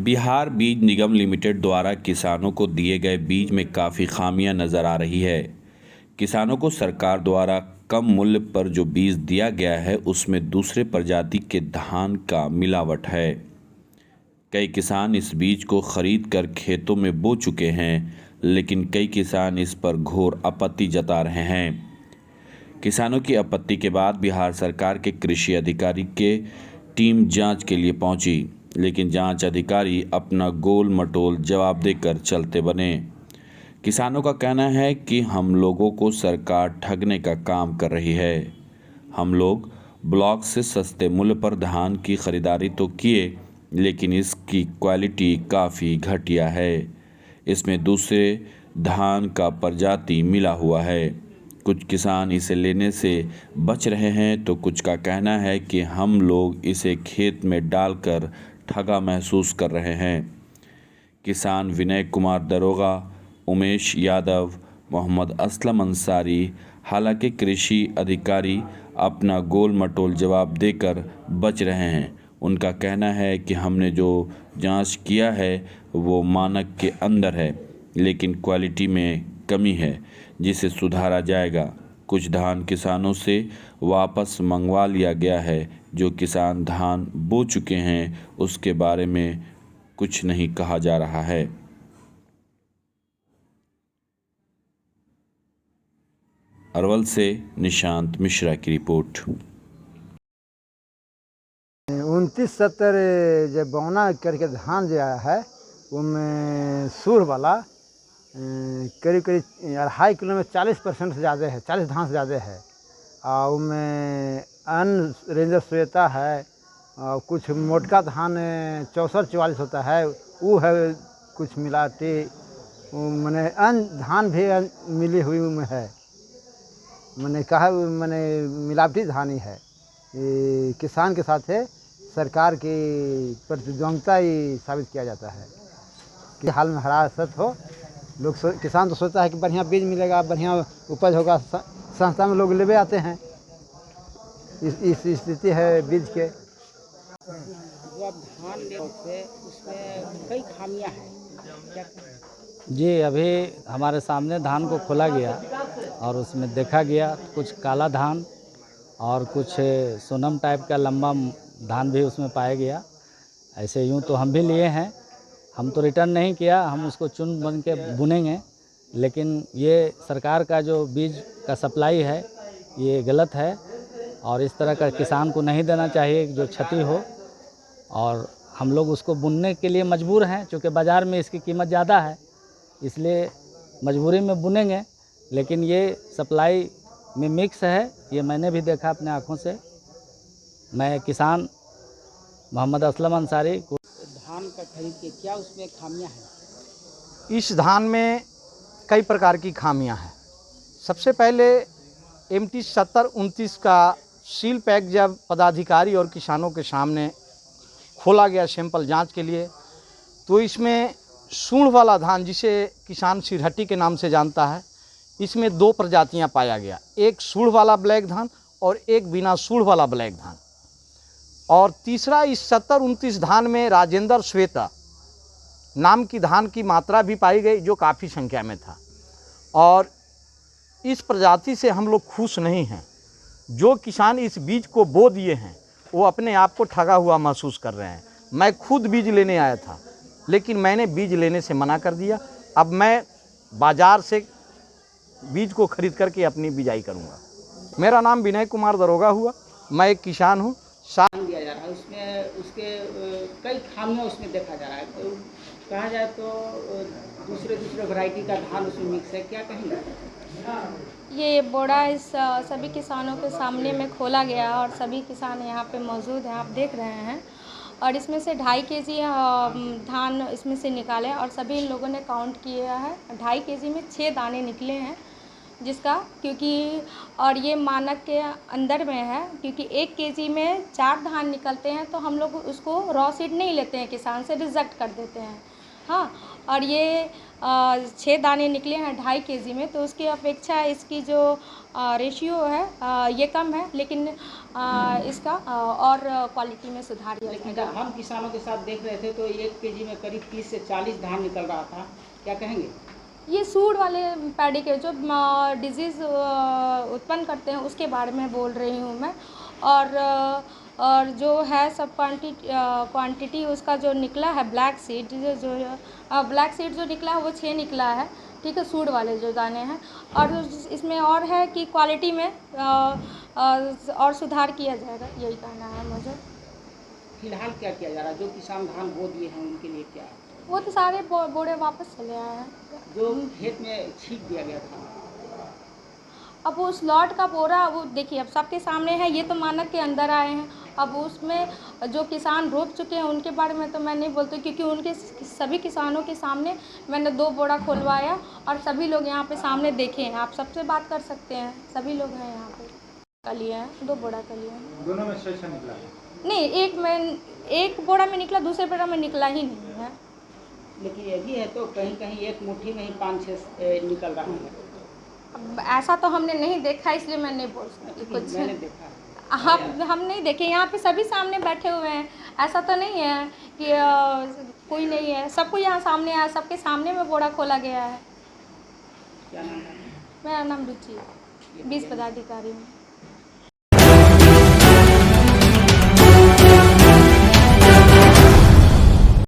बिहार बीज निगम लिमिटेड द्वारा किसानों को दिए गए बीज में काफ़ी खामियां नज़र आ रही है। किसानों को सरकार द्वारा कम मूल्य पर जो बीज दिया गया है उसमें दूसरे प्रजाति के धान का मिलावट है। कई किसान इस बीज को खरीद कर खेतों में बो चुके हैं, लेकिन कई किसान इस पर घोर आपत्ति जता रहे हैं। किसानों की आपत्ति के बाद बिहार सरकार के कृषि अधिकारी के टीम जांच के लिए पहुंची, लेकिन जांच अधिकारी अपना गोल मटोल जवाब देकर चलते बने। किसानों का कहना है कि हम लोगों को सरकार ठगने का काम कर रही है। हम लोग ब्लॉक से सस्ते मूल्य पर धान की खरीदारी तो किए, लेकिन इसकी क्वालिटी काफ़ी घटिया है। इसमें दूसरे धान का प्रजाति मिला हुआ है। कुछ किसान इसे लेने से बच रहे हैं, तो कुछ का कहना है कि हम लोग इसे खेत में डालकर ठगा महसूस कर रहे हैं। किसान विनय कुमार दरोगा, उमेश यादव, मोहम्मद असलम अंसारी, हालांकि कृषि अधिकारी अपना गोल मटोल जवाब देकर बच रहे हैं। उनका कहना है कि हमने जो जांच किया है वो मानक के अंदर है, लेकिन क्वालिटी में कमी है जिसे सुधारा जाएगा। कुछ धान किसानों से वापस मंगवा लिया गया है। जो किसान धान बो चुके हैं उसके बारे में कुछ नहीं कहा जा रहा है। अरवल से निशांत मिश्रा की रिपोर्ट। 29-70 जब बौना करके धान जो आया है उनमें सूर वाला करीब 2.5 किलो में 40% से ज़्यादा है, 40 धान से ज़्यादा है। और उनमें अन रेंजर श्वेता है, और कुछ मोटका धान 64-44 होता है, वो है कुछ मिलावटी। मैंने अन धान भी मिली हुई में है, मैंने कहा मैंने मिलावटी धान ही है। ये किसान के साथ है, सरकार की प्रतिद्वंद्विता ही साबित किया जाता है कि हाल में हरासत हो। लोग किसान तो सोचता है कि बढ़िया बीज मिलेगा, बढ़िया उपज होगा, संस्था में लोग लेवे आते हैं। इस स्थिति है बीज के। जो आप धान ले थे उसमें कई खामियां हैं, क्या? जी, अभी हमारे सामने धान को खोला गया और उसमें देखा गया कुछ काला धान और कुछ सोनम टाइप का लंबा धान भी उसमें पाया गया। ऐसे यूँ तो हम भी लिए हैं, हम तो रिटर्न नहीं किया, हम उसको चुन बन के बुनेंगे। लेकिन ये सरकार का जो बीज का सप्लाई है ये गलत है और इस तरह का किसान को नहीं देना चाहिए जो क्षति हो। और हम लोग उसको बुनने के लिए मजबूर हैं, क्योंकि बाज़ार में इसकी कीमत ज़्यादा है, इसलिए मजबूरी में बुनेंगे। लेकिन ये सप्लाई में मिक्स है, ये मैंने भी देखा अपने आँखों से। मैं किसान मोहम्मद असलम अंसारी को धान का खरीद के क्या उसमें खामियां हैं? इस धान में कई प्रकार की खामियां हैं। सबसे पहले MT 70-29 का सील पैक जब पदाधिकारी और किसानों के सामने खोला गया सैंपल जांच के लिए, तो इसमें सूंड वाला धान, जिसे किसान सिरहट्टी के नाम से जानता है, इसमें 2 प्रजातियां पाया गया। एक सूंड वाला ब्लैक धान और एक बिना सूंड वाला ब्लैक धान। और तीसरा, इस 70-29 धान में राजेंद्र श्वेता नाम की धान की मात्रा भी पाई गई, जो काफ़ी संख्या में था। और इस प्रजाति से हम लोग खुश नहीं हैं। जो किसान इस बीज को बो दिए हैं वो अपने आप को ठगा हुआ महसूस कर रहे हैं। मैं खुद बीज लेने आया था, लेकिन मैंने बीज लेने से मना कर दिया। अब मैं बाज़ार से बीज को खरीद करके अपनी बिजाई करूँगा। मेरा नाम विनय कुमार दरोगा हुआ, मैं एक किसान हूँ। धान दिया जा रहा है उसमें उसके कई खामियां उसमें देखा जा रहा है। तो कहा जाए तो दूसरे वैरायटी का धान उसमें मिक्स है, क्या कहेंगे? ये बोरा इस सभी किसानों के सामने में खोला गया और सभी किसान यहाँ पे मौजूद हैं, आप देख रहे हैं। और इसमें से 2.5 केजी धान इसमें से निकाले और सभी लोगों ने काउंट किया है। 2.5 केजी में 6 दाने निकले हैं, जिसका क्योंकि और ये मानक के अंदर में है, क्योंकि 1 केजी में 4 धान निकलते हैं, तो हम लोग उसको रॉ सीड नहीं लेते हैं, किसान से रिजेक्ट कर देते हैं। हाँ, और ये 6 दाने निकले हैं 2.5 केजी में, तो उसकी अपेक्षा इसकी जो रेशियो है ये कम है। लेकिन इसका और क्वालिटी में सुधार किया लेकिन जाएगा। जब हम किसानों के साथ देख रहे थे तो 1 केजी में करीब 30 से 40 धान निकल रहा था, क्या कहेंगे? ये सूंड वाले पैडी के जो डिजीज़ उत्पन्न करते हैं उसके बारे में बोल रही हूँ मैं। और जो है सब क्वांटिटी उसका जो निकला है ब्लैक सीड ब्लैक सीड जो निकला है वो 6 निकला है, ठीक है, सूंड वाले जो दाने हैं। और इसमें और है कि क्वालिटी में और सुधार किया जाएगा, यही कहना है मुझे। फिलहाल क्या किया जा रहा है? जो किसान धान बो दिए हैं उनके लिए क्या? वो तो सारे बोरे वापस चले आए हैं। जो खेत में छींट दिया गया था, अब उस लॉट का बोरा वो देखिए अब सबके सामने है, ये तो मानक के अंदर आए हैं। अब उसमें जो किसान रोक चुके हैं उनके बारे में तो मैं नहीं बोलती, क्योंकि उनके सभी किसानों के सामने मैंने 2 बोरा खुलवाया और सभी लोग यहाँ पे सामने देखे हैं। आप सबसे बात कर सकते हैं, सभी लोग हैं यहाँ पे। का लिए हैं 2 बोरा का लिए हैं। दोनों में से अच्छा निकला है। नहीं, एक बोरा में निकला, दूसरे बोरा में निकला ही नहीं है। लेकिन ये भी है तो कहीं कहीं एक मुट्ठी में ही 5-6 निकल रहा है। अब ऐसा तो हमने नहीं देखा, इसलिए मैं नहीं बोल सकती कुछ। मैंने देखा है। हम नहीं देखे, यहाँ पे सभी सामने बैठे हुए हैं। ऐसा तो नहीं है कि कोई नहीं है, सबको यहाँ सामने आया, सबके सामने में बोरा खोला गया है। क्या नाम है? मेरा नाम रुचि है, 20 पदाधिकारी हूँ।